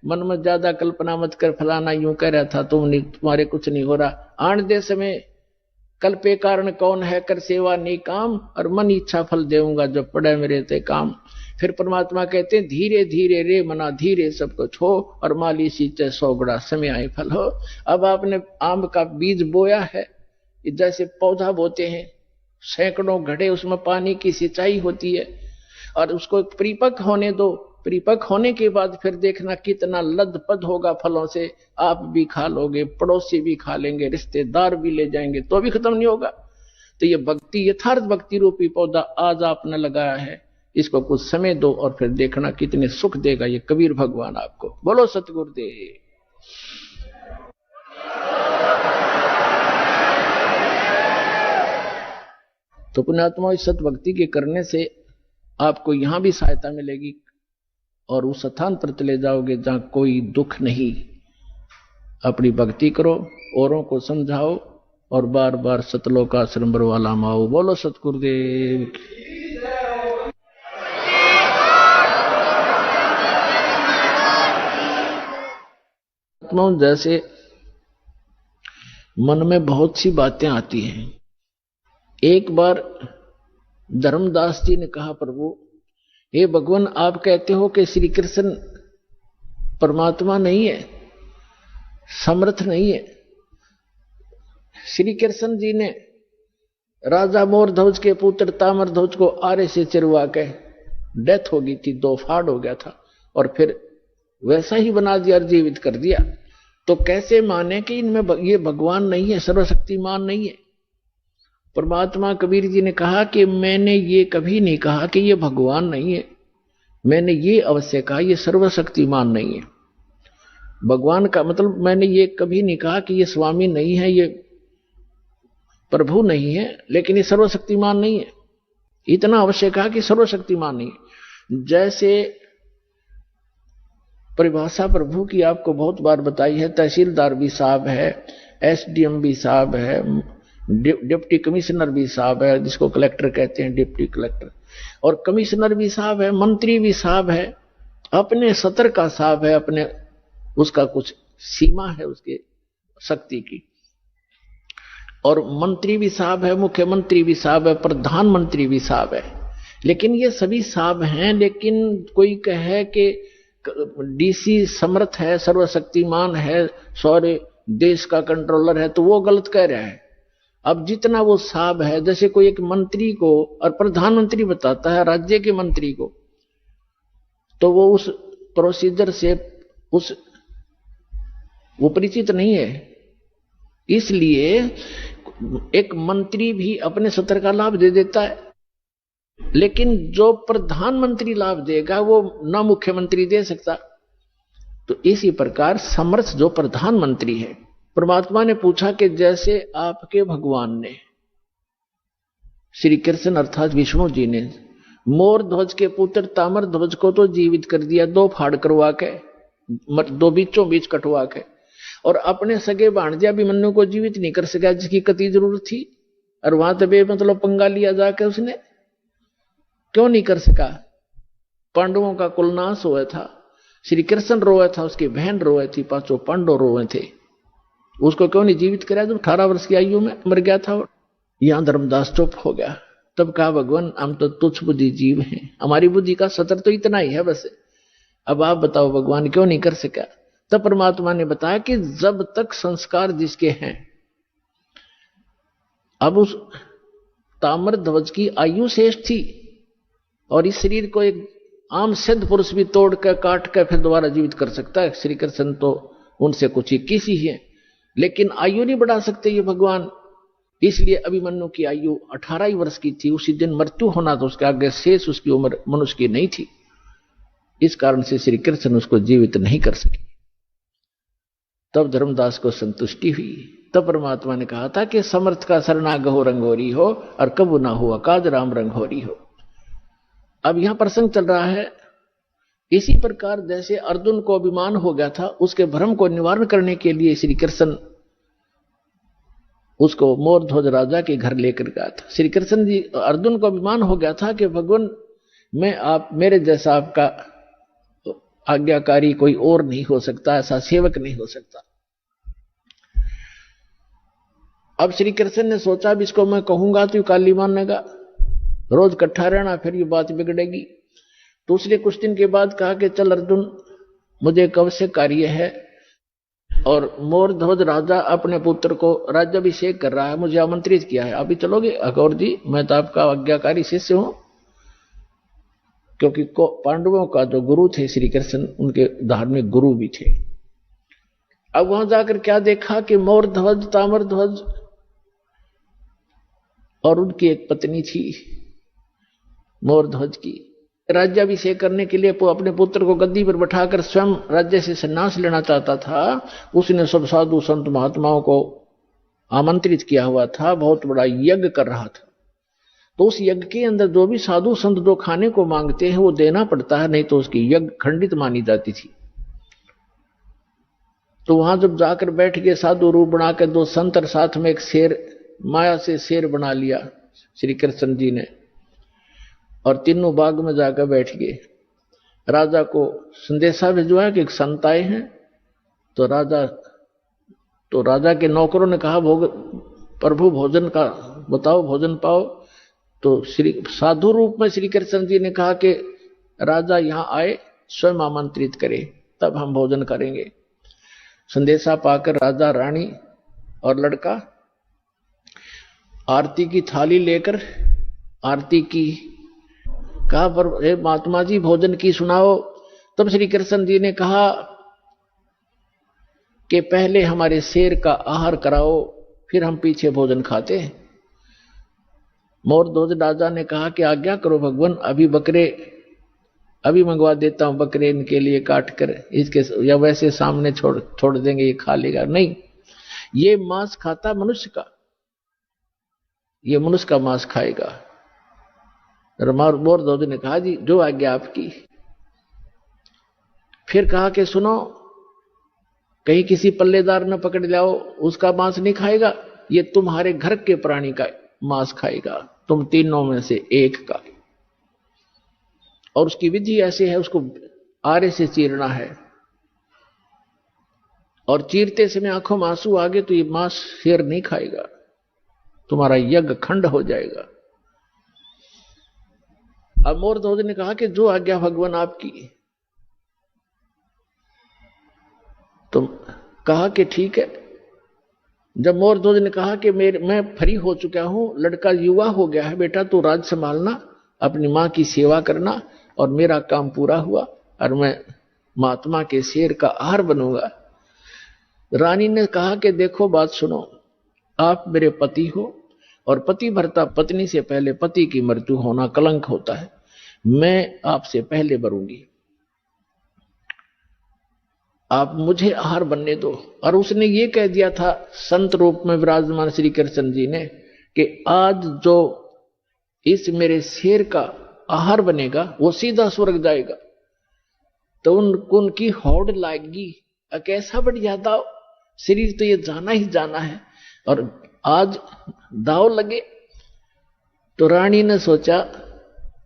मन में ज्यादा कल्पना मत कर, फलाना यूं कह रहा था, तुम्हारे कुछ नहीं हो रहा। आन दे समय कल्पे कारण कौन है, कर सेवा नहीं काम, और मन इच्छा फल देऊंगा जब पड़े मेरे ते काम। फिर परमात्मा कहते हैं धीरे धीरे रे मना धीरे सब कुछ हो, और माली सींचे 100 गुणा समय आए फल हो। अब आपने आम का बीज बोया है, जैसे पौधा बोते हैं, सैकड़ों घड़े उसमें पानी की सिंचाई होती है, और उसको परिपक्व होने दो। परिपक्व होने के बाद फिर देखना कितना लदपद होगा फलों से, आप भी खा लोगे, पड़ोसी भी खा लेंगे, रिश्तेदार भी ले जाएंगे, तो भी खत्म नहीं होगा। तो ये भक्ति, यथार्थ भक्ति रूपी पौधा आज आपने लगाया है, इसको कुछ समय दो और फिर देखना कितने सुख देगा ये कबीर भगवान आपको। बोलो सतगुरुदेव। तो पुण्यात्मा, इस सत भक्ति के करने से आपको यहां भी सहायता मिलेगी, और उस स्थान पर चले जाओगे जहां कोई दुख नहीं। अपनी भक्ति करो, औरों को समझाओ, और बार बार सतलोक आश्रम वाला माओ। बोलो सतगुरुदेव। जैसे मन में बहुत सी बातें आती हैं। एक बार धर्मदास जी ने कहा, प्रभु हे भगवान, आप कहते हो कि श्री कृष्ण परमात्मा नहीं है, समर्थ नहीं है। श्री कृष्ण जी ने राजा मोरध्वज के पुत्र ताम्रध्वज को आरे से चिरवा के डेथ हो गई थी, 2 फाड़ हो गया था, और फिर वैसा ही बना दिया और जीवित कर दिया। तो कैसे माने कि इनमें ये भगवान नहीं है, सर्वशक्तिमान नहीं है। परमात्मा कबीर जी ने कहा कि मैंने ये कभी नहीं कहा कि ये भगवान नहीं है, मैंने ये अवश्य कहा ये सर्वशक्तिमान नहीं है। भगवान का मतलब मैंने ये कभी नहीं कहा कि ये स्वामी नहीं है, ये प्रभु नहीं है, लेकिन ये सर्वशक्तिमान नहीं है। इतना अवश्य कहा कि सर्वशक्तिमान नहीं है। जैसे परिभाषा प्रभु की आपको बहुत बार बताई है, तहसीलदार भी साहब है, एसडीएम भी साहब है, डिप्टी कमिश्नर भी साहब है, जिसको कलेक्टर कहते हैं, डिप्टी कलेक्टर, और कमिश्नर भी साहब है, मंत्री भी साहब है, अपने सतर का साहब है, अपने उसका कुछ सीमा है उसके शक्ति की। और मंत्री भी साहब है, मुख्यमंत्री भी साहब है, प्रधानमंत्री भी साहब है। लेकिन ये सभी साहब हैं, लेकिन कोई कहे कि डीसी समर्थ है, सर्वशक्तिमान है, सारे देश का कंट्रोलर है, तो वो गलत कह रहा है। अब जितना वो साहब है, जैसे कोई एक मंत्री को और प्रधानमंत्री बताता है राज्य के मंत्री को, तो वो उस प्रोसीजर से वो परिचित नहीं है। इसलिए एक मंत्री भी अपने सत्र का लाभ दे देता है, लेकिन जो प्रधानमंत्री लाभ देगा वो ना मुख्यमंत्री दे सकता। तो इसी प्रकार समर्थ जो प्रधानमंत्री है, परमात्मा ने पूछा कि जैसे आपके भगवान ने, श्री कृष्ण अर्थात विष्णु जी ने, मोर ध्वज के पुत्र ताम्र ध्वज को तो जीवित कर दिया, 2 फाड़ करवा के, 2 बीचों बीच कटवा के, और अपने सगे भाणजे अभिमन्यु को जीवित नहीं कर सका, जिसकी कति जरूरत थी, और वहां तबे मतलब पंगा लिया जाके उसने क्यों नहीं कर सका। पांडवों का कुलनाश हुआ था, श्री कृष्ण रोए था, उसकी बहन रोए थी, 5 पांडव रोए थे, उसको क्यों नहीं जीवित कराया जब 18 वर्ष की आयु में मर गया था। यहां धर्मदास चुप हो गया। तब कहा, भगवान हम तो तुच्छ बुद्धि जीव हैं, हमारी बुद्धि का सतर तो इतना ही है बस, अब आप बताओ भगवान क्यों नहीं कर सका। तब परमात्मा ने बताया कि जब तक संस्कार जिसके हैं, अब उस ताम्र ध्वज की आयु शेष थी, और इस शरीर को एक आम सिद्ध पुरुष भी तोड़ कर काट कर फिर दोबारा जीवित कर सकता है। श्री कृष्ण तो उनसे कुछ 21 ही है, लेकिन आयु नहीं बढ़ा सकते ये भगवान। इसलिए अभिमन्यु की आयु 18 ही वर्ष की थी, उसी दिन मृत्यु होना, तो उसके आगे शेष उसकी उम्र मनुष्य की नहीं थी। इस कारण से श्री कृष्ण उसको जीवित नहीं कर सके। तब धर्मदास को संतुष्टि हुई। तब परमात्मा ने कहा था कि समर्थ का सरना गहो रंगोरी हो, और कबू ना हुआ काज राम रंगोरी हो। अब यहां प्रसंग चल रहा है, इसी प्रकार जैसे अर्जुन को अभिमान हो गया था, उसके भ्रम को निवारण करने के लिए श्री कृष्ण उसको मोरध्वज राजा के घर लेकर गया था। श्री कृष्ण जी, अर्जुन को अभिमान हो गया था कि भगवान मैं आप मेरे जैसा आज्ञाकारी कोई और नहीं हो सकता, ऐसा सेवक नहीं हो सकता। अब श्री कृष्ण ने सोचा अब इसको मैं कहूंगा तो काली मानेगा, रोज इकट्ठा रहना, फिर ये बात बिगड़ेगी। तो उसने कुछ दिन के बाद कहा कि चल अर्जुन, मुझे कब से कार्य है और मोर ध्वज राजा अपने पुत्र को राज्याभिषेक कर रहा है, मुझे आमंत्रित किया है, अभी चलोगे? अकबर जी, मैं तो आपका आज्ञाकारी शिष्य हूं, क्योंकि पांडवों का जो गुरु थे श्री कृष्ण, उनके धार्मिक गुरु भी थे। अब वहां जाकर क्या देखा कि मोर ध्वज, ताम्र ध्वज और उनकी एक पत्नी थी मोर ध्वज की, राज्याभिषेक करने के लिए अपने पुत्र को गद्दी पर बैठाकर स्वयं राज्य से संन्यास लेना चाहता था। उसने सब साधु संत महात्माओं को आमंत्रित किया हुआ था, बहुत बड़ा यज्ञ कर रहा था। तो उस यज्ञ के अंदर जो भी साधु संत जो खाने को मांगते हैं वो देना पड़ता है, नहीं तो उसकी यज्ञ खंडित मानी जाती थी। तो वहां जब जाकर बैठ गए साधु रूप बनाकर दो संत और साथ में एक शेर, माया से शेर बना लिया श्री कृष्ण जी ने, और तीनों बाग में जाकर बैठ गए। राजा को संदेशा भिजवाया कि एक संत आए हैं। तो राजा के नौकरों ने कहा प्रभु भोजन का बताओ, भोजन पाओ। तो श्री साधु रूप में श्री कृष्ण जी ने कहा कि राजा यहां आए, स्वयं आमंत्रित करे, तब हम भोजन करेंगे। संदेशा पाकर राजा, रानी और लड़का आरती की थाली लेकर आरती की, कहा पर महात्मा जी भोजन की सुनाओ। तब श्री कृष्ण जी ने कहा कि पहले हमारे शेर का आहार कराओ, फिर हम पीछे भोजन खाते हैं। मोर ध्वज राजा ने कहा कि आज्ञा करो भगवान, अभी मंगवा देता हूं बकरे इनके लिए काट कर, इसके या वैसे सामने छोड़ देंगे, ये खा लेगा। नहीं, ये मांस खाता मनुष्य का, ये मनुष्य का मांस खाएगा। मोर ध्वज ने कहा जी जो आज्ञा आपकी। फिर कहा कि सुनो, कहीं किसी पल्लेदार न पकड़ लाओ, उसका मांस नहीं खाएगा, ये तुम्हारे घर के प्राणी का मांस खाएगा, तुम तीनों में से एक का। और उसकी विधि ऐसे है, उसको आरे से चीरना है, और चीरते समय आंखों में आंसू आ गए तो ये मांस शेर नहीं खाएगा, तुम्हारा यज्ञ खंड हो जाएगा। अब मोर ध्वज ने कहा कि जो आज्ञा भगवान आपकी। तो कहा कि ठीक है। जब मोर ध्वज ने कहा कि मैं फ्री हो चुका हूं, लड़का युवा हो गया है, बेटा तो राज संभालना, अपनी मां की सेवा करना, और मेरा काम पूरा हुआ और मैं महात्मा के शेर का आहार बनूंगा। रानी ने कहा कि देखो बात सुनो, आप मेरे पति हो, और पति भरता पत्नी से पहले पति की मृत्यु होना कलंक होता है, मैं आपसे पहले मरूंगी, आप मुझे आहार बनने दो। और उसने ये कह दिया था संत रूप में विराजमान श्री कृष्ण जी ने कि आज जो इस मेरे शेर का आहार बनेगा वो सीधा स्वर्ग जाएगा। तो उनकी होड़ लाएगी, कैसा बढ़िया दाव, शरीर तो ये जाना ही जाना है, और आज दाव लगे। तो रानी ने सोचा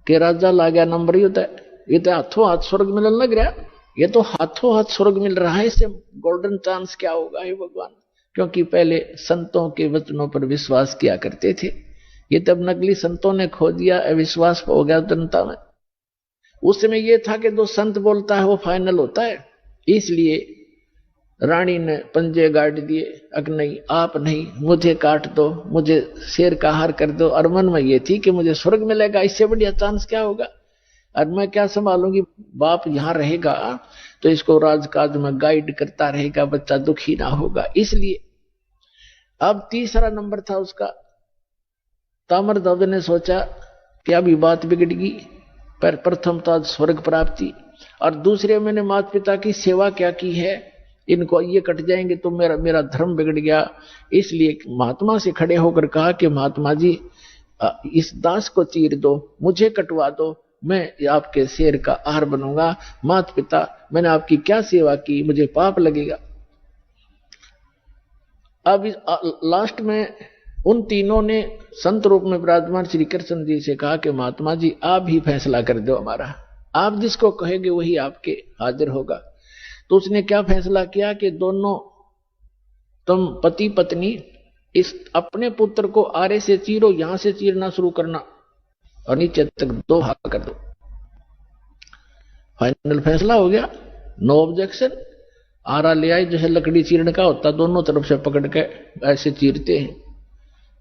कि राजा ला गया नंबर, ये तो हाथों हाथ स्वर्ग मिलने लग रहा, ये तो हाथों हाथ स्वर्ग मिल रहा है, इससे गोल्डन चांस क्या होगा हे भगवान। क्योंकि पहले संतों के वचनों पर विश्वास किया करते थे, ये तब नकली संतों ने खो दिया, अविश्वास हो गया जनता में। उस समय ये था कि जो संत बोलता है वो फाइनल होता है, इसलिए रानी ने पंजे गाड़ दिए, अग नहीं आप नहीं, मुझे काट दो, मुझे शेर का आहार कर दो। और मन में ये थी कि मुझे स्वर्ग मिलेगा, इससे बढ़िया चांस क्या होगा, और मैं क्या संभालूंगी, बाप यहां रहेगा तो इसको राजकाज में गाइड करता रहेगा, बच्चा दुखी ना होगा। इसलिए अब तीसरा नंबर था उसका। ताम्रध्वज ने सोचा कि अभी बात बिगड़गी, पर प्रथम था स्वर्ग प्राप्ति, और दूसरे मैंने माता पिता की सेवा क्या की है, इनको ये कट जाएंगे तो मेरा धर्म बिगड़ गया। इसलिए महात्मा से खड़े होकर कहा कि महात्मा जी इस दास को चीर दो, मुझे कटवा दो, मैं आपके शेर का आहार बनूंगा। माता पिता मैंने आपकी क्या सेवा की, मुझे पाप लगेगा। अब लास्ट में उन तीनों ने संत रूप में विराजमान श्री कृष्ण जी से कहा कि महात्मा जी आप ही फैसला कर दो हमारा, आप जिसको कहेंगे वही आपके हाजिर होगा। तो उसने क्या फैसला किया कि दोनों, तुम पति पत्नी इस अपने पुत्र को आरे से चीरो, यहां से चीरना शुरू करना और नीचे तक 2 भाग कर दो। फाइनल फैसला हो गया, नो ऑब्जेक्शन। आरा ले आई, जैसे लकड़ी चीरने का होता, दोनों तरफ से पकड़ के ऐसे चीरते हैं।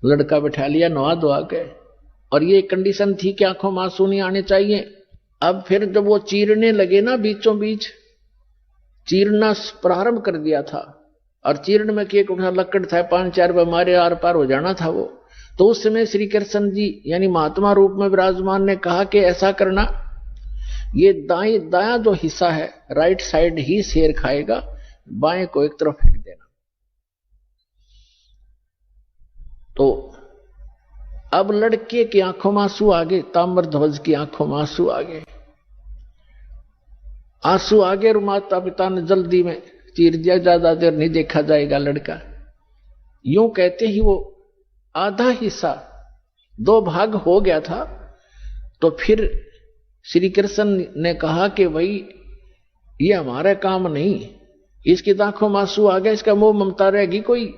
लड़का बैठा लिया नवा धोआ के, और ये कंडीशन थी कि आंखों में आंसू नहीं आने चाहिए। अब फिर जब वो चीरने लगे ना, बीचों बीच चीरना प्रारंभ कर दिया था, और चीरने में एक उठा लकड़ था, 5-4 मारे आर पार हो जाना था वो। तो उस समय श्री कृष्ण जी यानी महात्मा रूप में विराजमान ने कहा कि ऐसा करना, ये दाया जो हिस्सा है राइट साइड ही शेर खाएगा, बाएं को एक तरफ फेंक देना। तो अब लड़के की आंखों में आंसू आ गए, ताम्रध्वज की आंखों में आंसू आ गए, आंसू आ गए। और माता पिता ने जल्दी में चीर दिया, ज्यादा देर नहीं देखा जाएगा लड़का। यूं कहते ही वो आधा हिस्सा 2 भाग हो गया था। तो फिर श्री कृष्ण ने कहा कि भाई ये हमारा काम नहीं, इसकी आंखों में आंसू आ गया, इसका मोह ममता रहेगी कोई,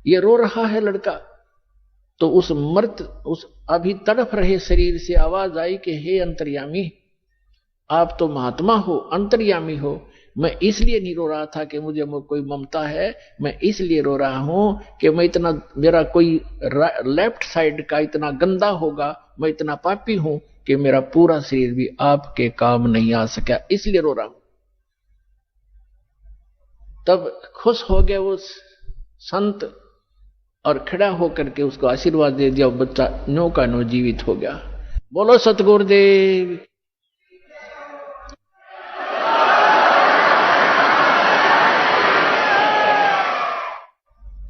ये रो रहा है लड़का। तो उस अभी तड़फ रहे शरीर से आवाज आई कि हे अंतर्यामी, आप तो महात्मा हो, अंतर्यामी हो, मैं इसलिए नहीं रो रहा था कि मुझे कोई ममता है, मैं इसलिए रो रहा हूं कि मैं इतना, मेरा कोई लेफ्ट साइड का इतना गंदा होगा, मैं इतना पापी हूं कि मेरा पूरा शरीर भी आपके काम नहीं आ सका, इसलिए रो रहा हूं। तब खुश हो गए वो संत और खड़ा होकर के उसको आशीर्वाद दे दिया। बच्चा नो का नो जीवित हो गया। बोलो सतगुरुदेव।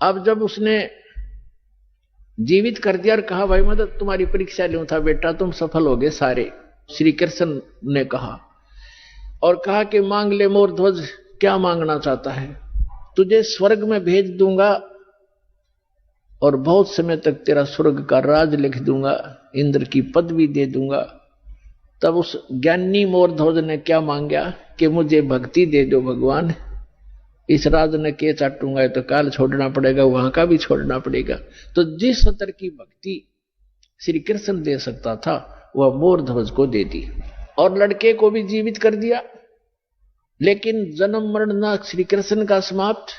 अब जब उसने जीवित कर दिया और कहा भाई मैं तो तुम्हारी परीक्षा लूं था बेटा, तुम सफल हो गए सारे, श्री कृष्ण ने कहा, और कहा कि मांग ले मोर ध्वज, क्या मांगना चाहता है, तुझे स्वर्ग में भेज दूंगा और बहुत समय तक तेरा स्वर्ग का राज लिख दूंगा, इंद्र की पदवी दे दूंगा। तब उस ज्ञानी मोर ध्वज ने क्या मांगा कि मुझे भक्ति दे दो भगवान, इस राज ने के चाटूंगा, तो काल छोड़ना पड़ेगा, वहां का भी छोड़ना पड़ेगा। तो जिस स्तर की भक्ति श्री कृष्ण दे सकता था वह मोर ध्वज को दे दी, और लड़के को भी जीवित कर दिया। लेकिन जन्म मरण ना श्री कृष्ण का समाप्त,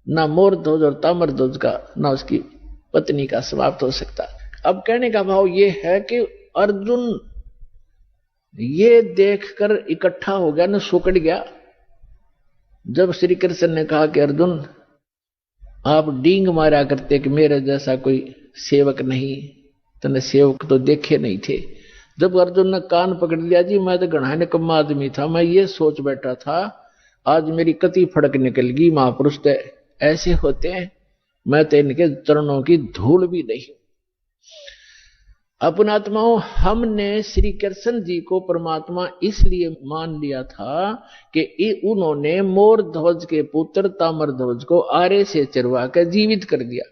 ना मोर ध्वज और ताम्र ध्वज का, ना उसकी पत्नी का समाप्त हो सकता। अब कहने का भाव यह है कि अर्जुन ये देखकर इकट्ठा हो गया, न सुकड़ गया। जब श्री कृष्ण ने कहा कि अर्जुन आप डींग मारा करते कि मेरे जैसा कोई सेवक नहीं, तने सेवक तो देखे नहीं थे। जब अर्जुन ने कान पकड़ लिया, जी मैं तो घना निकम्मा आदमी था, मैं ये सोच बैठा था आज मेरी कति फड़क निकल गई, महापुरुष तो ऐसे होते हैं, मैं तो इनके चरणों की धूल भी नहीं। अपनात्माओं, हमने श्री कृष्ण जी को परमात्मा इसलिए मान लिया था कि उन्होंने मोर ध्वज के पुत्र ताम्र ध्वज को आरे से चिरवा कर जीवित कर दिया,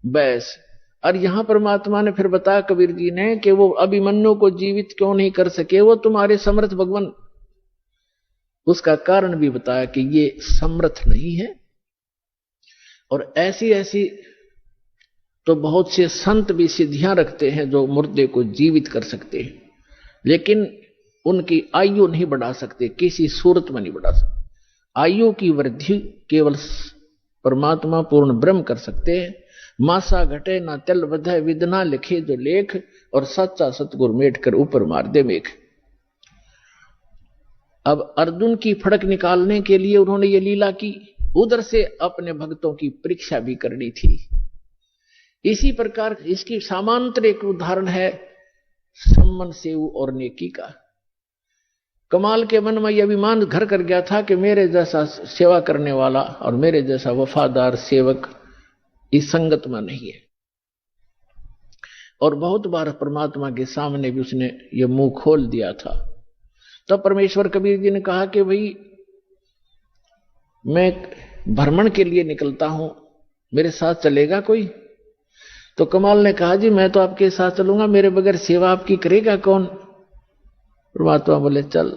बस। और यहां परमात्मा ने फिर बताया कबीर जी ने कि वो अभिमन्यु को जीवित क्यों नहीं कर सके, वो तुम्हारे समर्थ भगवान। उसका कारण भी बताया कि ये समर्थ नहीं है। और ऐसी ऐसी तो बहुत से संत भी सिद्धियां रखते हैं जो मुर्दे को जीवित कर सकते हैं, लेकिन उनकी आयु नहीं बढ़ा सकते, किसी सूरत में नहीं बढ़ा सकते। आयु की वृद्धि केवल परमात्मा पूर्ण ब्रह्म कर सकते हैं। मासा घटे ना तिल बधे, विदना लिखे जो लेख, और सच्चा सतगुरु मेट कर ऊपर मार दे मेघ। अब अर्जुन की फड़क निकालने के लिए उन्होंने ये लीला की, उधर से अपने भक्तों की परीक्षा भी करनी थी। इसी प्रकार इसकी समांतर एक उदाहरण है सम्मन सेव और नेकी का। कमाल के मन में यह अभिमान घर कर गया था कि मेरे जैसा सेवा करने वाला और मेरे जैसा वफादार सेवक इस संगत में नहीं है। और बहुत बार परमात्मा के सामने भी उसने ये मुंह खोल दिया था। तब तो परमेश्वर कबीर जी ने कहा कि भाई मैं भ्रमण के लिए निकलता हूं, मेरे साथ चलेगा कोई? तो कमाल ने कहा जी मैं तो आपके साथ चलूंगा, मेरे बगैर सेवा आपकी करेगा कौन? परमात्मा बोले चल।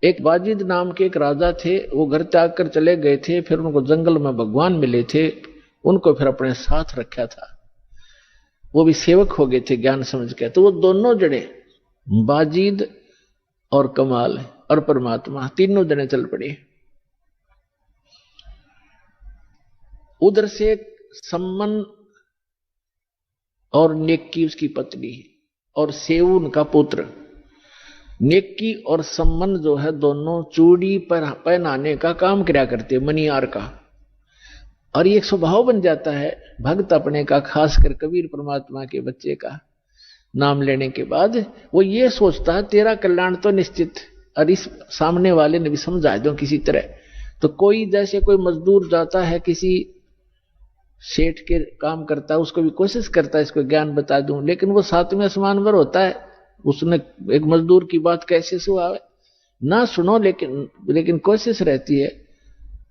एक बाजिद नाम के एक राजा थे, वो घर त्याग कर चले गए थे, फिर उनको जंगल में भगवान मिले थे, उनको फिर अपने साथ रखा था, वो भी सेवक हो गए थे ज्ञान समझ के। तो वो दोनों जने बाजिद और कमाल और परमात्मा तीनों जने चल पड़े। उधर से सम्मन और नेक्की उसकी पत्नी और सेऊन का पुत्र। नेक्की और सम्मन जो है दोनों चूड़ी पर पहनाने का काम किया करते, मनियार का। और ये एक स्वभाव बन जाता है भक्त अपने का, खासकर कबीर परमात्मा के बच्चे का नाम लेने के बाद वो ये सोचता है तेरा कल्याण तो निश्चित, और इस सामने वाले ने भी समझा दो किसी तरह। तो कोई जैसे कोई मजदूर जाता है किसी सेठ के काम करता है, उसको भी कोशिश करता है इसको ज्ञान बता दूं, लेकिन वो सातवें आसमान पर होता है, उसने एक मजदूर की बात कैसे सुनावे ना सुनो, लेकिन कोशिश रहती है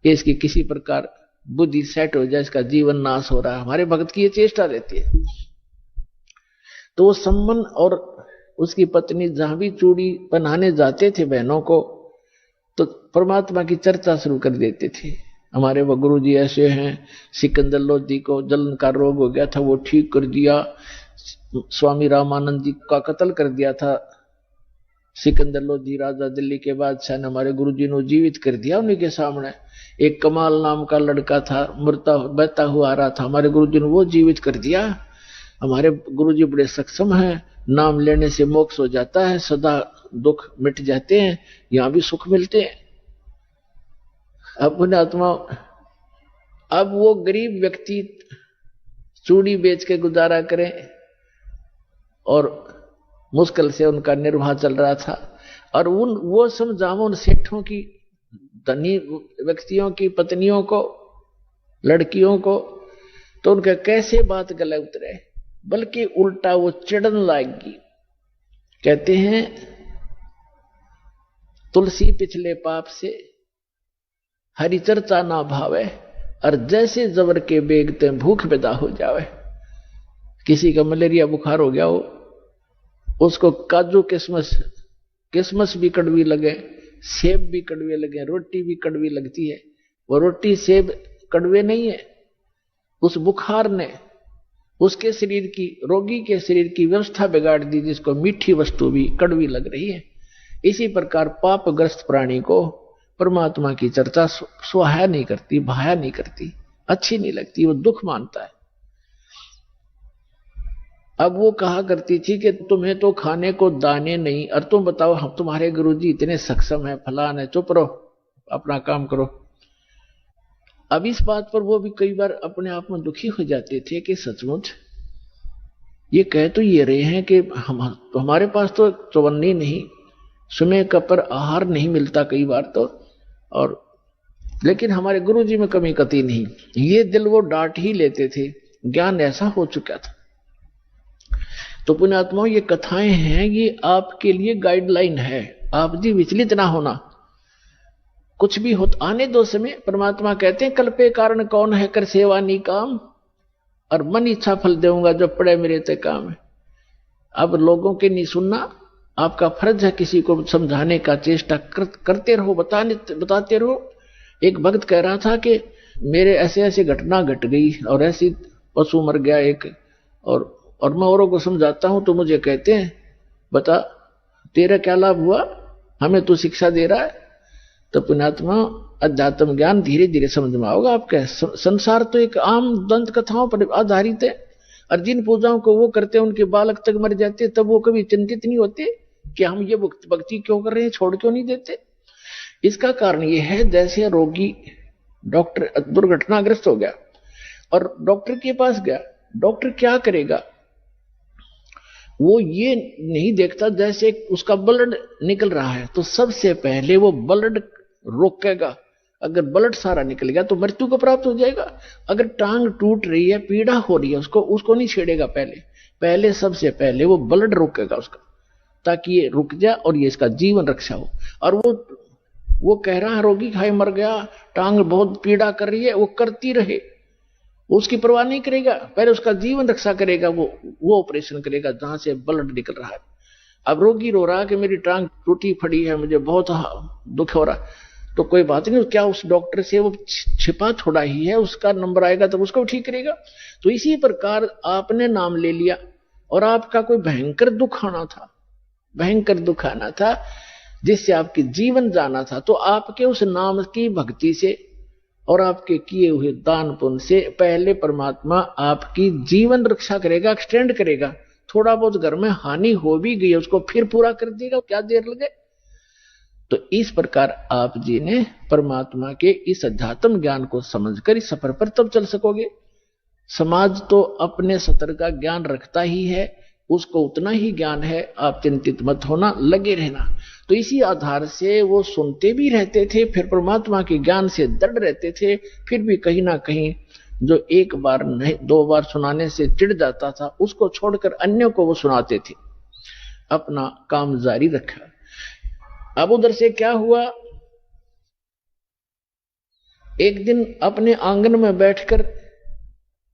कि इसकी किसी प्रकार बुद्धि सेट हो जाए, इसका जीवन नाश हो रहा है। हमारे भक्त की ये चेष्टा रहती है। तो वो सम्मन और उसकी पत्नी जहां भी चूड़ी पहनाने जाते थे बहनों को, तो परमात्मा की चर्चा शुरू कर देते थे। हमारे वो गुरु जी ऐसे हैं, सिकंदर लोधी को जलन का रोग हो गया था, वो ठीक कर दिया। स्वामी रामानंद जी का कत्ल कर दिया था सिकंदर लोधी, राजा दिल्ली के बादशाह ने, हमारे गुरु जी ने जीवित कर दिया उन्हीं के सामने। एक कमाल नाम का लड़का था, मरता बहता हुआ आ रहा था, हमारे गुरु जी ने वो जीवित कर दिया। हमारे गुरु जी बड़े सक्षम हैं, नाम लेने से मोक्ष हो जाता है, सदा दुख मिट जाते हैं, यहां भी सुख मिलते हैं। अब पुण्यात्मा, अब वो गरीब व्यक्ति चूड़ी बेच के गुजारा करें और मुश्किल से उनका निर्वाह चल रहा था, और वो समझाओ उन सेठों की, धनी व्यक्तियों की पत्नियों को, लड़कियों को, तो उनका कैसे बात गले उतरे, बल्कि उल्टा वो चिढ़न लाएगी। कहते हैं तुलसी पिछले पाप से हरि चर्चा ना भावे, और जैसे जबर के बेगते भूख पैदा हो जावे। किसी का मलेरिया बुखार हो गया हो, उसको काजू किसमस भी कड़वी लगे, सेब भी कड़वे लगे, रोटी भी कड़वी लगती है, वो रोटी सेब कड़वे नहीं है, उस बुखार ने उसके शरीर की, रोगी के शरीर की व्यवस्था बिगाड़ दी, जिसको मीठी वस्तु भी कड़वी लग रही है। इसी प्रकार पापग्रस्त प्राणी को परमात्मा की चर्चा सुहाया नहीं करती, भाया नहीं करती, अच्छी नहीं लगती, वो दुख मानता है। अब वो कहा करती थी कि तुम्हें तो खाने को दाने नहीं, और तुम बताओ हम तुम्हारे गुरुजी इतने सक्षम है, फलान है, चुप रहो, अपना काम करो। अब इस बात पर वो भी कई बार अपने आप में दुखी हो जाते थे कि सचमुच ये कह तो ये रहे हैं कि हमारे पास तो चौवन्नी नहीं, समय का पर आहार नहीं मिलता कई बार तो, और लेकिन हमारे गुरुजी में कमी कती नहीं। ये दिल वो डांट ही लेते थे, ज्ञान ऐसा हो चुका था। तो पुण्यात्माओं, ये कथाएं हैं, ये आपके लिए गाइडलाइन है, आप जी विचलित ना होना। कुछ भी हो आने दो समय। परमात्मा कहते हैं कल्पे कारण कौन है, कर सेवा नी काम, और मन इच्छा फल देऊंगा जो पड़े मेरे ते काम है। अब लोगों के नहीं सुनना, आपका फर्ज है किसी को समझाने का चेष्टा करते रहो, बताते रहो। एक भक्त कह रहा था कि मेरे ऐसे ऐसे घटना घट गई और ऐसी पशु मर गया एक, और मैं औरों को समझाता हूं तो मुझे कहते हैं बता तेरा क्या लाभ हुआ, हमें तू शिक्षा दे रहा है। तो पुण्यात्मा, अध्यात्म ज्ञान धीरे धीरे समझ में आओगे आपके। संसार तो एक आम दंत कथाओं पर आधारित है, और जिन पूजाओं को वो करते हैं उनके बालक तक मर जाते, तब वो कभी चिंतित नहीं होते कि हम ये भक्ति क्यों कर रहे हैं, छोड़ क्यों नहीं देते। इसका कारण ये है, जैसे रोगी डॉक्टर दुर्घटनाग्रस्त हो गया और डॉक्टर के पास गया, डॉक्टर क्या करेगा, वो ये नहीं देखता जैसे उसका ब्लड निकल रहा है तो सबसे पहले वो ब्लड रोकेगा। अगर ब्लड सारा निकल गया तो मृत्यु को प्राप्त हो जाएगा। अगर टांग टूट रही है, पीड़ा हो रही है, उसको नहीं छेड़ेगा, पहले सबसे पहले वो ब्लड रोकेगा उसका, ताकि ये रुक जाए और ये इसका जीवन रक्षा हो। और वो कह रहा है रोगी खाए मर गया, टांग बहुत पीड़ा कर रही है, वो करती रहे, उसकी परवाह नहीं करेगा, पहले उसका जीवन रक्षा करेगा, वो ऑपरेशन करेगा जहां से ब्लड निकल रहा है। अब रोगी रो रहा कि मेरी टांग टूटी पड़ी है, मुझे बहुत दुख हो रहा, तो कोई बात नहीं, क्या उस डॉक्टर से वो छिपा थोड़ा ही है, उसका नंबर आएगा तब उसको ठीक करेगा। तो इसी प्रकार आपने नाम ले लिया और आपका कोई भयंकर दुख आना था, भयंकर दुख आना था जिससे आपकी जीवन जाना था, तो आपके उस नाम की भक्ति से और आपके किए हुए दान पुण्य से पहले परमात्मा आपकी जीवन रक्षा करेगा, एक्सटेंड करेगा। थोड़ा बहुत घर में हानि हो भी गई उसको फिर पूरा कर देगा, क्या देर लगे। तो इस प्रकार आप जी ने परमात्मा के इस अध्यात्म ज्ञान को समझकर इस सफर पर तब चल सकोगे। समाज तो अपने सतर का ज्ञान रखता ही है, उसको उतना ही ज्ञान है, आप चिंतित मत होना, लगे रहना। तो इसी आधार से वो सुनते भी रहते थे, फिर परमात्मा के ज्ञान से दृढ़ रहते थे, फिर भी कहीं ना कहीं जो एक बार नहीं 2 बार सुनाने से चिढ़ जाता था उसको छोड़कर अन्य को वो सुनाते थे, अपना काम जारी रखा। अब उधर से क्या हुआ, एक दिन अपने आंगन में बैठकर,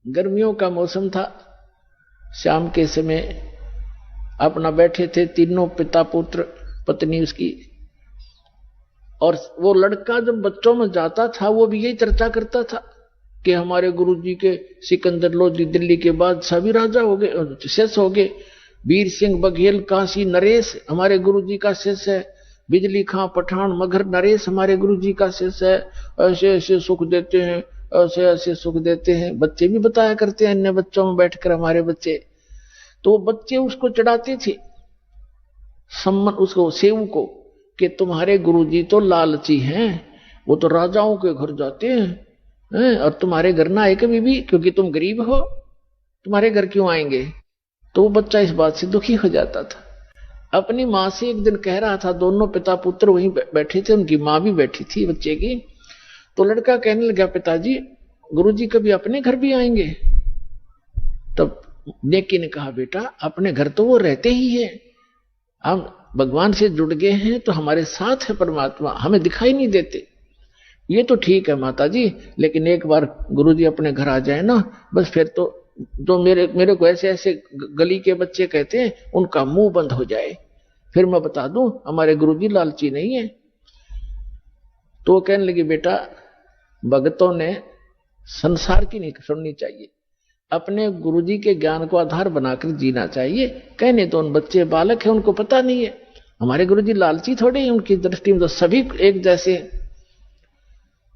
गर्मियों का मौसम था, शाम के समय अपना बैठे थे तीनों, पिता पुत्र पत्नी उसकी, और वो लड़का जब बच्चों में जाता था वो भी यही चर्चा करता था कि हमारे गुरुजी के सिकंदर लोधी दिल्ली के बाद सभी राजा हो गए, शेष हो गए, वीर सिंह बघेल काशी नरेश हमारे गुरुजी का शेष है, बिजली खां पठान मगर नरेश हमारे गुरुजी का शेष है, ऐसे ऐसे सुख देते हैं, ऐसे ऐसे सुख देते हैं। बच्चे भी बताया करते हैं अन्य बच्चों में बैठकर हमारे बच्चे, तो बच्चे उसको चढ़ाते थे सम्मान, उसको सेव को, कि तुम्हारे गुरुजी तो लालची हैं, वो तो राजाओं के घर जाते हैं, और तुम्हारे घर ना आए कभी भी क्योंकि तुम गरीब हो, तुम्हारे घर क्यों आएंगे। तो वो बच्चा इस बात से दुखी हो जाता था। अपनी माँ से एक दिन कह रहा था, दोनों पिता पुत्र वहीं बैठे थे, उनकी माँ भी बैठी थी बच्चे की, तो लड़का कहने लगा, पिताजी गुरुजी कभी अपने घर भी आएंगे। तब नेकी ने कहा, बेटा अपने घर तो वो रहते ही है, हम भगवान से जुड़ गए हैं तो हमारे साथ है परमात्मा, हमें दिखाई नहीं देते। ये तो ठीक है माताजी, लेकिन एक बार गुरुजी अपने घर आ जाए ना, बस फिर तो जो मेरे को ऐसे ऐसे गली के बच्चे कहते हैं उनका मुंह बंद हो जाए, फिर मैं बता दूं हमारे गुरुजी लालची नहीं है। तो कहने लगी, बेटा भगतों ने संसार की नहीं सुननी चाहिए, अपने गुरुजी के ज्ञान को आधार बनाकर जीना चाहिए। कहने तो उन बच्चे बालक हैं, उनको पता नहीं है, हमारे गुरुजी लालची थोड़े हैं, उनकी दृष्टि में तो सभी एक जैसे।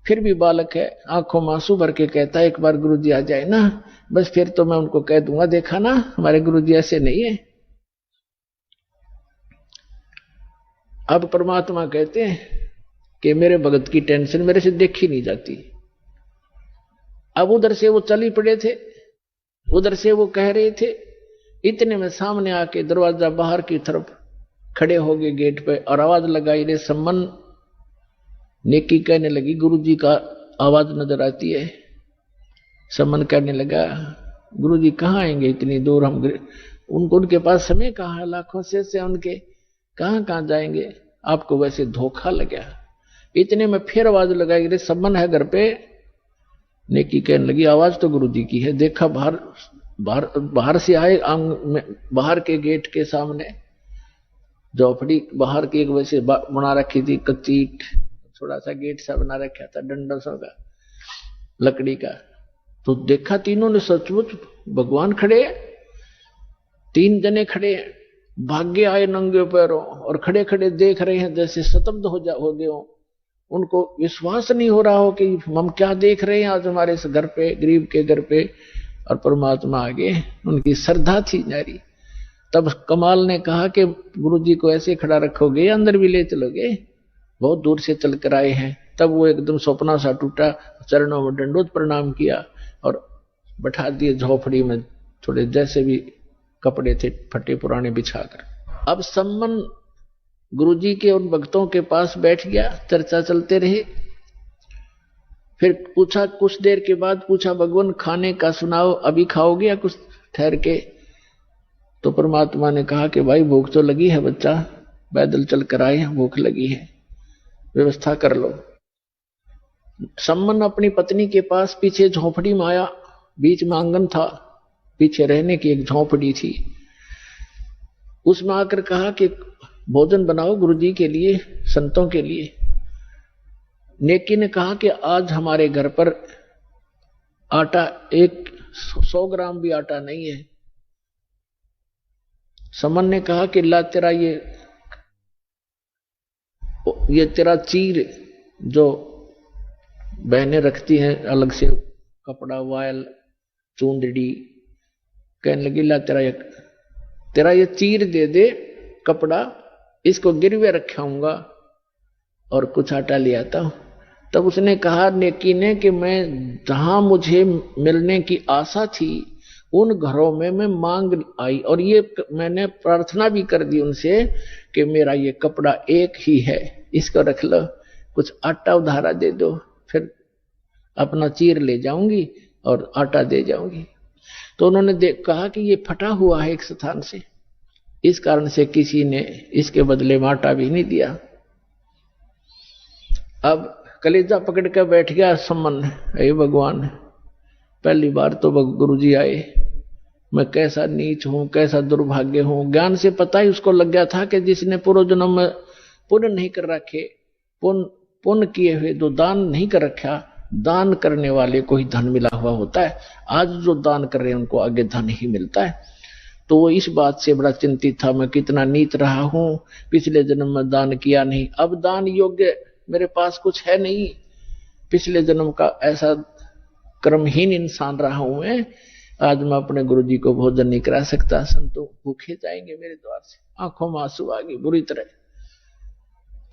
फिर भी बालक है, आंखों में आंसू भर के कहता है, एक बार गुरुजी आ जाए ना, बस फिर तो मैं उनको कह दूंगा, देखा ना हमारे गुरुजी ऐसे नहीं है। अब परमात्मा कहते हैं कि मेरे भगत की टेंशन मेरे से देखी नहीं जाती। अब उधर से वो चली पड़े थे, उधर से वो कह रहे थे, इतने में सामने आके दरवाजा बाहर की तरफ खड़े हो गए गेट पे, और आवाज लगाई, रे सम्मन। नेकी कहने लगी, गुरुजी का आवाज नजर आती है। सम्मन कहने लगा, गुरुजी कहाँ आएंगे इतनी दूर, हम उनको, उनके पास समय कहाँ है, लाखों से उनके कहाँ जाएंगे, आपको वैसे धोखा लगा। इतने में फिर आवाज लगाई, रे सम्मन है घर पे। नेकी कहने लगी, आवाज तो गुरुजी की है, देखा बाहर से आए, बाहर के गेट के सामने झोपड़ी बाहर की एक वैसे बना रखी थी, कच्ची थोड़ा सा गेट सा बना रखा था डंडों का लकड़ी का। तो देखा तीनों ने सचमुच भगवान खड़े, 3 जने खड़े, भाग्य आए नंगे पैरों और खड़े खड़े देख रहे हैं, जैसे स्तब्ध हो गए हो। उनको विश्वास नहीं हो रहा हो कि हम क्या देख रहे हैं आज हमारे इस घर पे, गरीब के घर पे, और परमात्मा आगे। उनकी श्रद्धा थी न्यारी। तब कमाल ने कहा कि गुरुजी को ऐसे खड़ा रखोगे, अंदर भी ले चलोगे, बहुत दूर से चल कर आए हैं। तब वो एकदम सपना सा टूटा, चरणों में दंडोत प्रणाम किया और बैठा दिए झोपड़ी में, थोड़े जैसे भी कपड़े थे फटे पुराने बिछाकर। अब सम्मन गुरुजी के उन भक्तों के पास बैठ गया, चर्चा चलते रहे। फिर पूछा, कुछ देर के बाद पूछा, भगवान खाने का सुनाओ, अभी खाओगे या कुछ ठहर के। तो परमात्मा ने कहा कि भाई भूख तो लगी है बच्चा, पैदल चल कर आए हैं, भूख लगी है, व्यवस्था कर लो। सम्मन अपनी पत्नी के पास पीछे झोपड़ी में आया, बीच में आंगन था, पीछे रहने की एक झोपड़ी थी। उसमें आकर कहा कि भोजन बनाओ गुरुजी के लिए, संतों के लिए। नेकी ने कहा कि आज हमारे घर पर आटा 100 ग्राम भी आटा नहीं है। समन ने कहा कि ला तेरा ये तेरा चीर जो बहनें रखती हैं अलग से कपड़ा, वायल, चूंदड़ी, कहने लगी ला तेरा ये चीर दे दे कपड़ा, इसको गिरवे रखाऊंगा और कुछ आटा ले आता हूं। तब उसने कहा नेकी ने कि मैं जहां मुझे मिलने की आशा थी उन घरों में मैं मांग आई, और ये मैंने प्रार्थना भी कर दी उनसे कि मेरा ये कपड़ा एक ही है, इसको रख लो, कुछ आटा उधारा दे दो, फिर अपना चीर ले जाऊंगी और आटा दे जाऊंगी। तो उन्होंने कहा कि ये फटा हुआ है एक स्थान से, इस कारण से किसी ने इसके बदले में आटा भी नहीं दिया। अब कलेजा पकड़ कर बैठ गया समन, हे भगवान, पहली बार तो गुरुजी आए, मैं कैसा नीच हूं, कैसा दुर्भाग्य हूं। ज्ञान से पता ही उसको लग गया था कि जिसने पूर्व जन्म में पुण्य नहीं कर रखे, पुण्य किए हुए जो दान नहीं कर रखा, दान करने वाले को ही धन मिला हुआ होता है। आज जो दान कर रहे हैं उनको आगे धन ही मिलता है। तो वो इस बात से बड़ा चिंतित था, मैं कितना नीच रहा हूं, पिछले जन्म में दान किया नहीं, अब दान योग्य मेरे पास कुछ है नहीं, पिछले जन्म का ऐसा कर्महीन इंसान रहा हूं मैं, आज मैं अपने गुरुजी को भोजन नहीं करा सकता, संतों भूखे जाएंगे मेरे द्वार से। आंखों में आंसू आ गए बुरी तरह।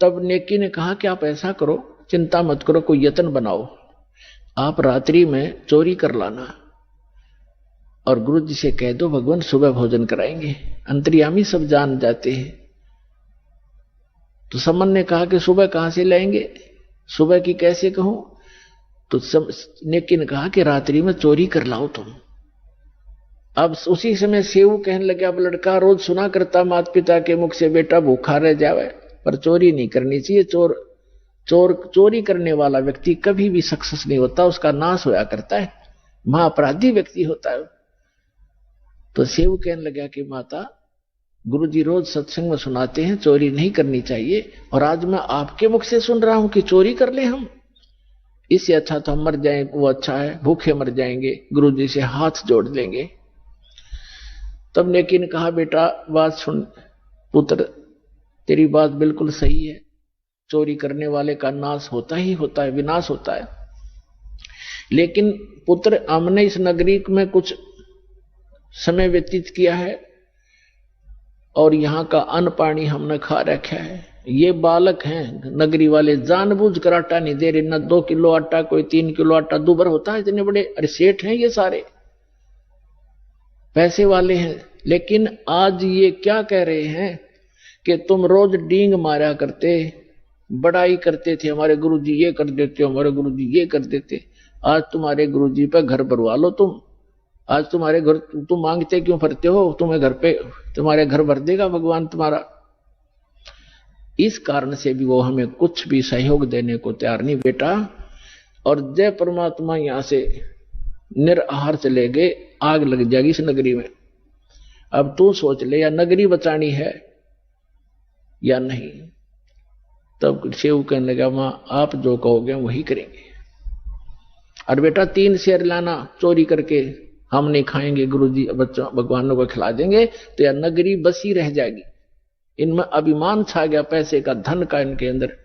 तब नेकी ने कहा कि आप ऐसा करो, चिंता मत करो, कोई यत्न बनाओ, आप रात्रि में चोरी कर लाना और गुरुजी से कह दो भगवान सुबह भोजन कराएंगे। अंतर्यामी सब जान जाते हैं। तो समन ने कहा कि सुबह कहां से लाएंगे, सुबह की कैसे कहूं? तो नेकी ने कहा कि रात्रि में चोरी कर लाओ तुम। अब उसी समय सेऊ कहने लगे, अब लड़का रोज सुना करता माता पिता के मुख से बेटा भूखा रह जावे, पर चोरी नहीं करनी चाहिए। चोरी करने वाला व्यक्ति कभी भी सक्सेस नहीं होता, उसका नाश होया करता है, महाअपराधी व्यक्ति होता है। तो सेऊ कहने लगा कि माता, गुरुजी रोज सत्संग में सुनाते हैं चोरी नहीं करनी चाहिए, और आज मैं आपके मुख से सुन रहा हूं कि चोरी कर ले हम, इससे अच्छा तो हम मर जाएं, वो अच्छा है, भूखे मर जाएंगे, गुरुजी से हाथ जोड़ लेंगे। तब नेकी ने कहा बेटा बात सुन पुत्र, तेरी बात बिल्कुल सही है, चोरी करने वाले का नाश होता ही होता है, विनाश होता है। लेकिन पुत्र, हमने इस नगरी में कुछ समय व्यतीत किया है और यहाँ का अन्न पानी हमने खा रखा है। ये बालक हैं नगरी वाले, जानबूझकर आटा नहीं दे रहे, न 2 किलो आटा, कोई 3 किलो आटा, दुबर होता है इतने बड़े। अरे सेठ हैं ये सारे, पैसे वाले हैं। लेकिन आज ये क्या कह रहे हैं कि तुम रोज डींग मारा करते, बड़ाई करते थे, हमारे गुरुजी ये कर देते, हमारे गुरुजी ये कर देते, आज तुम्हारे गुरुजी पे घर भरवा लो तुम, आज तुम्हारे घर तुम मांगते क्यों फिरते हो, तुम्हें घर पे तुम्हारे घर भर देगा भगवान तुम्हारा। इस कारण से भी वो हमें कुछ भी सहयोग देने को तैयार नहीं बेटा। और जय परमात्मा यहां से निराहार चले गए, आग लग जाएगी इस नगरी में। अब तू सोच ले, या नगरी बचानी है या नहीं। तब सेव कहने लगा मां आप जो कहोगे वही करेंगे। और बेटा 3 शेर लाना चोरी करके, हम नहीं खाएंगे, गुरुजी बच्चों भगवानों को खिला देंगे, तो यह नगरी बसी रह जाएगी। इनमें अभिमान छा गया, पैसे का, धन का, इनके अंदर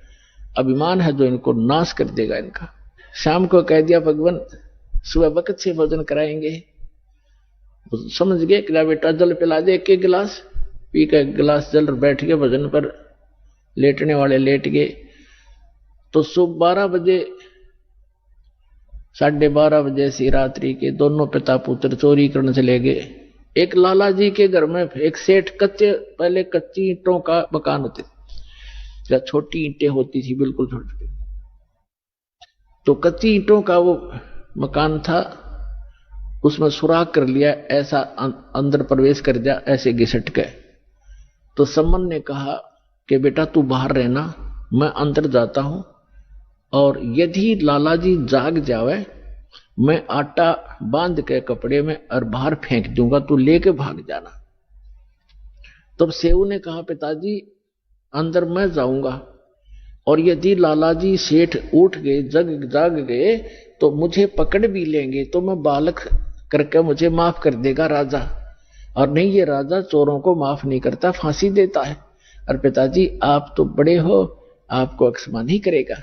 अभिमान है जो इनको नाश कर देगा इनका। शाम को कह दिया भगवान सुबह वक्त से भोजन कराएंगे। समझ गए कि बेटा जल पिला दे 1 गिलास, पी का 1 गिलास जल, बैठ गए भोजन पर, लेटने वाले लेट गए। तो सुबह 12 बजे, 12:30 बजे से रात्रि के दोनों पिता पुत्र चोरी करने चले गए। एक लाला जी के घर में एक सेठ, पहले कच्ची ईंटों का मकान होते थे, छोटी ईंटें होती थी बिल्कुल छोटी, तो कच्ची ईंटों का वो मकान था, उसमें सुराख कर लिया, ऐसा अंदर प्रवेश कर जा, ऐसे घिसट गए। तो समन ने कहा कि बेटा तू बाहर रहना, मैं अंदर जाता हूं, और यदि लाला जी जाग जावे मैं आटा बांध के कपड़े में और बाहर फेंक दूंगा, तू लेके भाग जाना। तब सेऊ ने कहा, पिताजी अंदर मैं जाऊंगा, और यदि लालाजी सेठ उठ गए, जाग गए, तो मुझे पकड़ भी लेंगे, तो मैं बालक करके मुझे माफ कर देगा राजा, और नहीं, ये राजा चोरों को माफ नहीं करता, फांसी देता है। और पिताजी आप तो बड़े हो, आपको अक्षमा नहीं करेगा।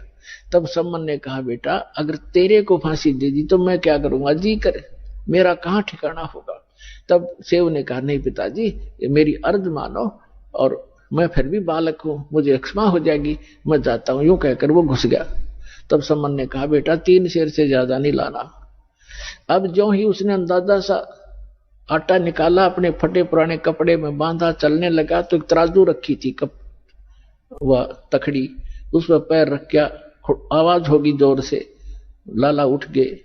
तब सम्मन ने कहा, बेटा अगर तेरे को फांसी दे दी तो मैं क्या करूंगा, जी कर, मेरा कहाँ ठिकाना होगा। तब सेव ने कहा, नहीं पिताजी, ये मेरी अर्ज मानो, और मैं फिर भी बालक हूं, मुझे क्षमा हो जाएगी, मैं जाता हूं। यूं कहकर वो घुस गया। तब सम्मन ने कहा, बेटा 3 शेर से ज्यादा नहीं लाना। अब जो ही उसने अंदाजा सा आटा निकाला, अपने फटे पुराने कपड़े में बांधा, चलने लगा, तो एक तराजू रखी थी वह तखड़ी, उस पर पैर रख गया, आवाज होगी जोर से, लाला उठ गए,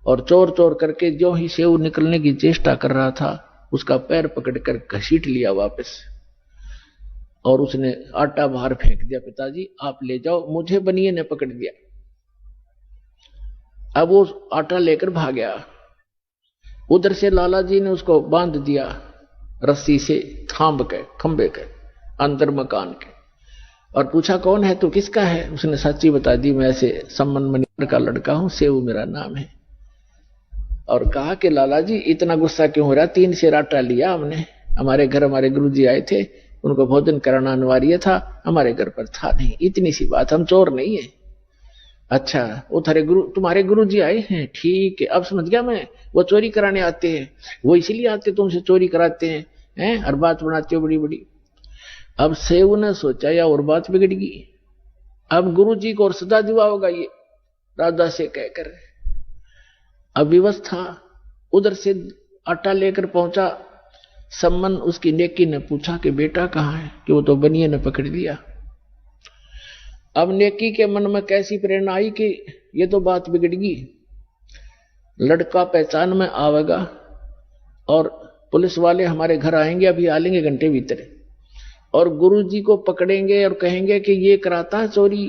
और चोर चोर करके जो ही सेव निकलने की चेष्टा कर रहा था, उसका पैर पकड़कर घसीट लिया वापस, और उसने आटा बाहर फेंक दिया। पिताजी आप ले जाओ, मुझे बनिए ने पकड़ दिया। अब वो आटा लेकर भाग गया। उधर से लाला जी ने उसको बांध दिया रस्सी से, थांब के खंबे के अंदर मकान के, और पूछा, कौन है तू, किसका है? उसने सच्ची बता दी, मैं ऐसे सम्मन मनियर का लड़का हूं, सेव मेरा नाम है। और कहा कि लाला जी इतना गुस्सा क्यों हो रहा, 3 शेर आटा लिया हमने, हमारे घर हमारे गुरुजी आए थे, उनको भोजन कराना अनिवार्य था, हमारे घर पर था नहीं, इतनी सी बात, हम चोर नहीं है। अच्छा, वो तुम्हारे गुरुजी आए हैं, ठीक है, अब समझ गया मैं, वो चोरी कराने आते हैं, वो इसीलिए आते तुमसे चोरी कराते हैं, और बात बनाते हो बड़ी बड़ी। अब सेव ने सोचा, या और बात बिगड़ गई, अब गुरुजी को और सजा दिवा होगा ये राजा से कहकर। अब व्यवस्था, उधर से आटा लेकर पहुंचा सम्मन, उसकी नेकी ने पूछा कि बेटा कहाँ है, कि वो तो बनिए ने पकड़ लिया। अब नेकी के मन में कैसी प्रेरणा आई कि ये तो बात बिगड़ गई, लड़का पहचान में आवेगा, और पुलिस वाले हमारे घर आएंगे, अभी आ लेंगे घंटे भीतर, और गुरुजी को पकड़ेंगे और कहेंगे कि ये कराता है चोरी,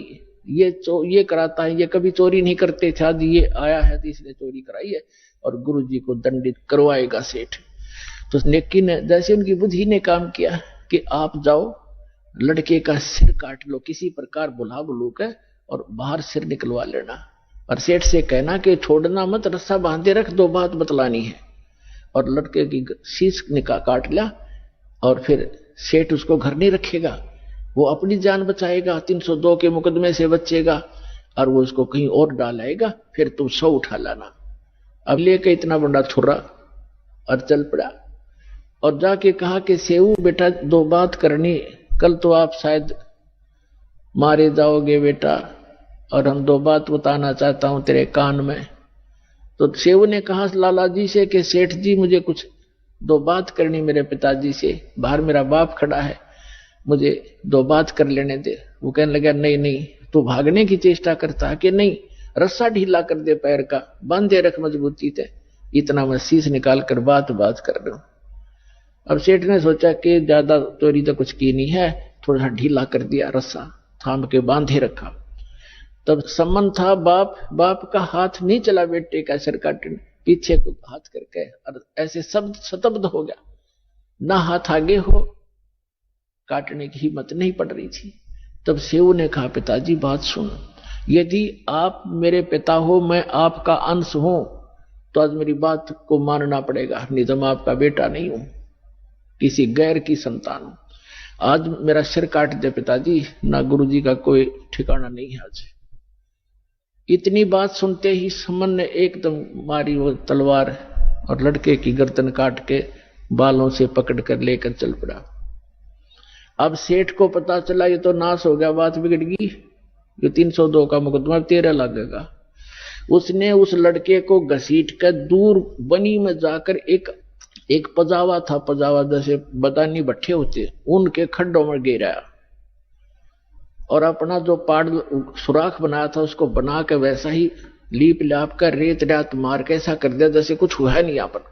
ये कराता है, ये कभी चोरी नहीं करते थे, आज ये आया है तो इसने चोरी कराई है, और गुरुजी को दंडित करवाएगा सेठ। तो नेकी ने, जैसे उनकी बुद्धि ने काम किया कि आप जाओ, लड़के का सिर काट लो किसी प्रकार, बुला बुलू के, और बाहर सिर निकलवा लेना, और सेठ से कहना कि छोड़ना मत, रस्सा बांधे रख, 2 बात बतलानी है। और लड़के की शीश काट लिया, और फिर सेठ उसको घर नहीं रखेगा, वो अपनी जान बचाएगा, 302 के मुकदमे से बचेगा, और वो उसको कहीं और डालाएगा, फिर तुम 100 उठा लाना। अब लेके इतना बड़ा छुरा और चल पड़ा, और जाके कहा कि सेऊ बेटा 2 बात करनी, कल तो आप शायद मारे जाओगे बेटा, और हम 2 बात बताना चाहता हूं तेरे कान में। तो सेऊ ने कहा लाला जी से कि सेठ जी मुझे कुछ 2 बात करनी मेरे पिताजी से, बाहर मेरा बाप खड़ा है, मुझे 2 बात कर लेने दे। वो कहने लगा, नहीं नहीं, तू भागने की चेष्टा करता है कि नहीं, रस्सा ढीला कर दे पैर का, बांधे रख मजबूती से, इतना मैं शीश निकाल कर बात कर रहा हूं। अब सेठ ने सोचा कि ज्यादा चोरी तो कुछ की नहीं है, थोड़ा सा ढीला कर दिया, रस्सा थाम के बांधे रखा। तब सम्मन था, बाप का हाथ नहीं चला बेटे का सिर काटने, पीछे को हाथ करके, और ऐसे शब्द स्तब्ध हो गया, ना हाथ आगे हो, काटने की हिम्मत नहीं पड़ रही थी। तब सेऊ ने कहा, पिताजी बात सुन, यदि आप मेरे पिता हो, मैं आपका अंश हूं, तो आज मेरी बात को मानना पड़ेगा, नहीं तो मैं आपका बेटा नहीं हूं, किसी गैर की संतान हूं। आज मेरा सिर काट दे पिताजी, ना गुरुजी का कोई ठिकाना नहीं है आज। इतनी बात सुनते ही सम्मन ने एकदम मारी वो तलवार, और लड़के की गर्दन काट के बालों से पकड़ कर लेकर चल पड़ा। अब सेठ को पता चला ये तो नाश हो गया, बात बिगड़ गई, ये 302 का मुकदमा 13 लगेगा। उसने उस लड़के को घसीट कर दूर बनी में जाकर एक पजावा था, पजावा जैसे बदानी भट्ठे होते, उनके खड्डों में गिराया, और अपना जो पाड़ सुराख बनाया था उसको बना के वैसा ही लीप लाप कर रेत रात मार के ऐसा कर दिया जैसे कुछ हुआ नहीं यहाँ पर।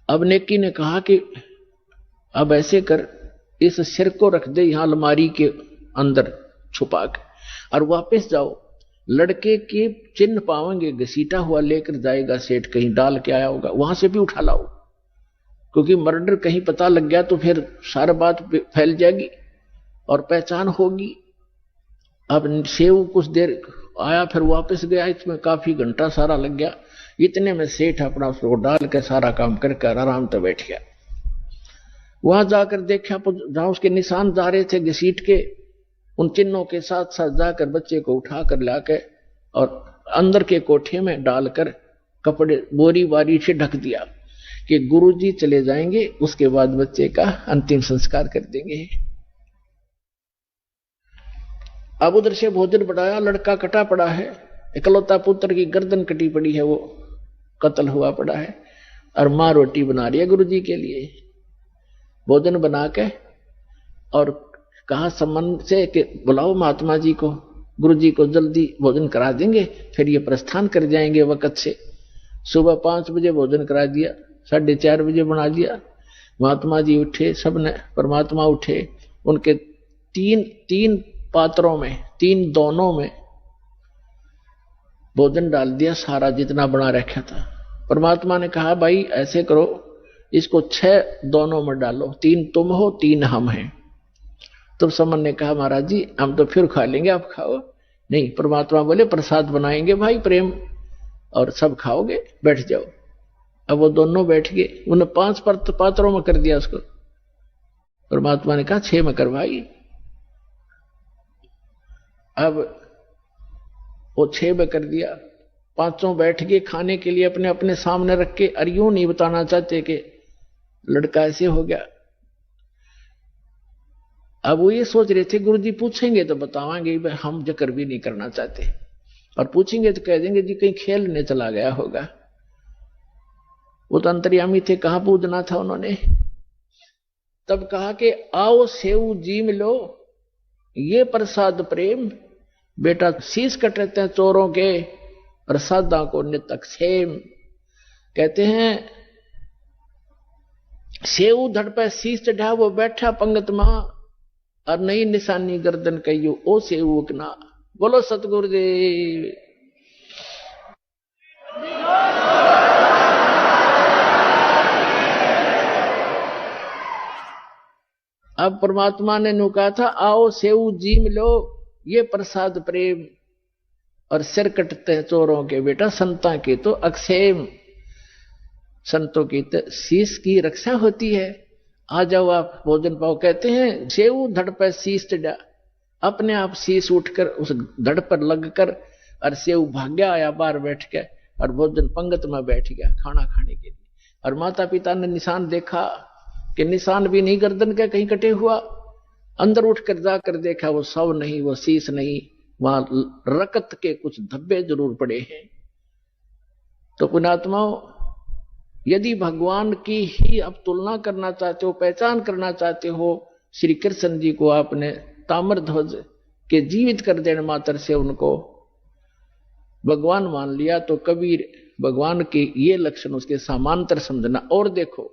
अब नेकी ने कहा कि अब ऐसे कर, इस सिर को रख दे यहां अलमारी के अंदर छुपा के, और वापस जाओ, लड़के के चिन्ह पावेंगे, घसीटा हुआ लेकर जाएगा सेठ, कहीं डाल के आया होगा, वहां से भी उठा लाओ। क्योंकि मर्डर कहीं पता लग गया तो फिर सारा बात फैल जाएगी और पहचान होगी। अब सेव कुछ देर आया फिर वापस गया, इसमें काफी घंटा सारा लग गया। इतने में सेठ अपना उसको डाल के सारा काम करके आराम से बैठ गया। वहां जाकर देखा जहां उसके निशान जा रहे थे घसीट के, उन चिन्हों के साथ साथ जाकर बच्चे को उठा कर लाके और अंदर के कोठे में डालकर कपड़े बोरी बारी से ढक दिया कि गुरुजी चले जाएंगे, उसके बाद बच्चे का अंतिम संस्कार कर देंगे। अब उधर से भोजन बढ़ाया, लड़का कटा पड़ा है, इकलौता पुत्र की गर्दन कटी पड़ी है, वो कत्ल हुआ पड़ा है, और मां रोटी बना रही है गुरुजी के लिए। भोजन बना के और कहा संबंध से कि बुलाओ महात्मा जी को, गुरुजी को जल्दी भोजन करा देंगे, फिर ये प्रस्थान कर जाएंगे वक्त से। सुबह 5 बजे भोजन करा दिया, 4:30 बजे बना दिया। महात्मा जी उठे, सबने परमात्मा उठे, उनके तीन पात्रों में, 3 दोनों में भोजन डाल दिया, सारा जितना बना रखा था। परमात्मा ने कहा भाई ऐसे करो, इसको 6 दोनों में डालो, 3 तुम हो 3 हम हैं। तो समन ने कहा महाराज जी हम तो फिर खा लेंगे, आप खाओ। नहीं, परमात्मा बोले प्रसाद बनाएंगे भाई प्रेम, और सब खाओगे, बैठ जाओ। अब वो दोनों बैठ गए, उन्हें 5 पात्रों में कर दिया उसको। परमात्मा ने कहा 6 में कर भाई। अब वो 6 में कर दिया, 5 बैठ गए खाने के लिए अपने अपने सामने रख के, और यूं नहीं बताना चाहते कि लड़का ऐसे हो गया। अब वो ये सोच रहे थे गुरुजी पूछेंगे तो बतावांगे, हम जिक्र भी नहीं करना चाहते, और पूछेंगे तो कह देंगे जी कहीं खेलने चला गया होगा। वो तो अंतर्यामी थे, कहां पूछना था उन्होंने। तब कहा कि आओ सेऊ जी मिलो, ये प्रसाद प्रेम, बेटा शीश कटते हैं चोरों के, प्रसादा को नितक सेम। कहते हैं सेऊ धड़ पे शीश चढ़ा, वो बैठा पंगत मां, और नई निशानी गर्दन कहियो ओ सेऊ उकना। बोलो सतगुरुदेव। अब परमात्मा ने नु कहा था आओ सेऊ जी मिलो, ये प्रसाद प्रेम, और सिर कटते हैं चोरों के, बेटा संता के तो अक्षेम। संतों की तो शीश की रक्षा होती है, आ जाओ आप भोजन पाओ। कहते हैं सेऊ धड़ पर शीश चढ़ा, अपने आप शीश उठकर उस धड़ पर लगकर, और सेऊ भाग्या आया बाहर बैठ के, और भोजन पंगत में बैठ गया खाना खाने के लिए। और माता पिता ने निशान देखा कि निशान भी नहीं गर्दन का कहीं कटे हुआ, अंदर उठकर जाकर देखा वो शव नहीं, वो शीश नहीं, वहां रकत के कुछ धब्बे जरूर पड़े हैं। तो पुण्यात्माओं, यदि भगवान की ही आप तुलना करना चाहते हो, पहचान करना चाहते हो, श्री कृष्ण जी को आपने ताम्रध्वज के जीवित कर देने मात्र से उनको भगवान मान लिया, तो कबीर भगवान के ये लक्षण उसके समांतर समझना। और देखो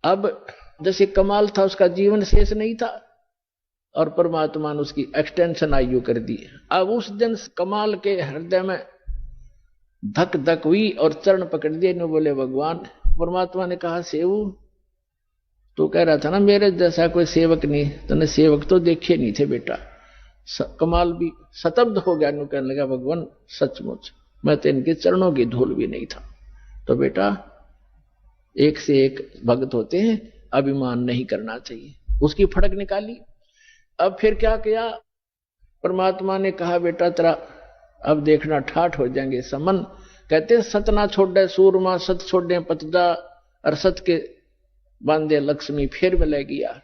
अब जैसे कमाल था, उसका जीवन शेष नहीं था, और परमात्मा ने उसकी एक्सटेंशन आयु कर दी। अब उस दिन कमाल के हृदय में धक धक हुई और चरण पकड़ दिए, ने बोले भगवान। परमात्मा ने कहा सेवू तो कह रहा था ना मेरे जैसा कोई सेवक नहीं, तूने सेवक तो देखे नहीं थे बेटा। कमाल भी स्तब्ध हो गया, नु कहने लगा भगवान सचमुच मैं तो इनके चरणों की धूल भी नहीं था। तो बेटा एक से एक भक्त होते हैं, अभिमान नहीं करना चाहिए। उसकी फड़क निकाली। अब फिर क्या किया, परमात्मा ने कहा बेटा तेरा अब देखना ठाठ हो जाएंगे समन। कहते हैं सत ना छोड़े सूरमा, सत छोड़े पतदा, और सत के बांधे लक्ष्मी फिर मिलेगी यार।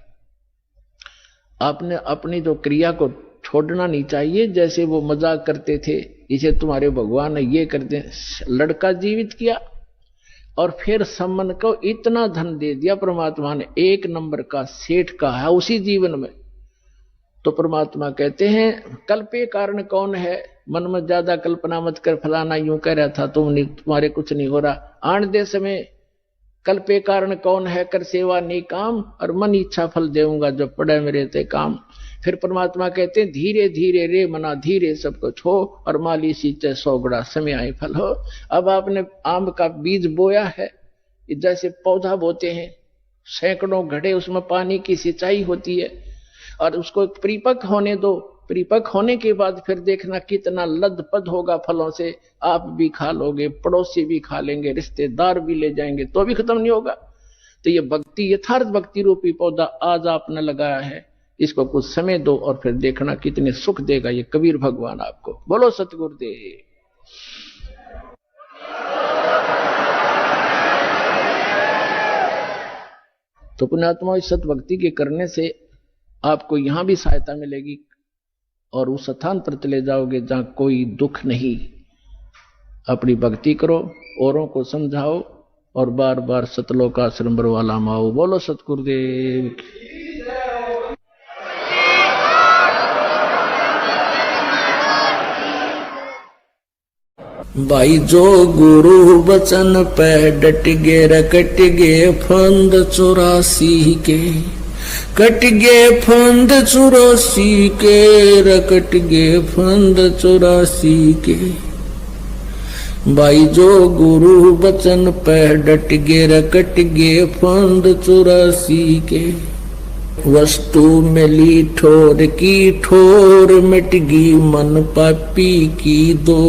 आपने अपनी तो क्रिया को छोड़ना नहीं चाहिए। जैसे वो मजाक करते थे, इसे तुम्हारे भगवान ने ये कर दे, लड़का जीवित किया और फिर सम्मन को इतना धन दे दिया परमात्मा ने, 1 नंबर का सेठ का है उसी जीवन में। तो परमात्मा कहते हैं कल्पे कारण कौन है, मन में ज्यादा कल्पना मत कर, फलाना यूं कह रहा था तुम्हारे कुछ नहीं हो रहा। आन दे समय कल्पे कारण कौन है, कर सेवा नहीं काम, और मन इच्छा फल देऊंगा जब पड़े मेरे ते काम। फिर परमात्मा कहते हैं धीरे धीरे रे मना धीरे सब कुछ हो, और माली सींचे 100 गुणा समय आए फल हो। अब आपने आम का बीज बोया है, जैसे पौधा बोते हैं, सैकड़ों घड़े उसमें पानी की सिंचाई होती है, और उसको परिपक्व होने दो। परिपक्व होने के बाद फिर देखना कितना लदपद होगा फलों से, आप भी खा लोगे, पड़ोसी भी खा लेंगे, रिश्तेदार भी ले जाएंगे, तो भी खत्म नहीं होगा। तो ये भक्ति, यथार्थ भक्ति रूपी पौधा आज आपने लगाया है, इसको कुछ समय दो और फिर देखना कितने सुख देगा ये कबीर भगवान आपको। बोलो सतगुरुदेव। तो पुण्यात्मा, इस सत भक्ति के करने से आपको यहां भी सहायता मिलेगी और उस स्थान पर चले जाओगे जहां कोई दुख नहीं। अपनी भक्ति करो, औरों को समझाओ और बार बार सतलोक आश्रम बरवाला माओ। बोलो सतगुरुदेव। भाई जो गुरु वचन पे डट गे रकट गे फंद 84 के, कट गे फंद 84 के, रकट गे फंद 84 के। भाई जो गुरु वचन पे डट गे रकट गे फंद 84 के। वस्तु मिली ठोर की ठोर, मिट गई मन पापी की दो।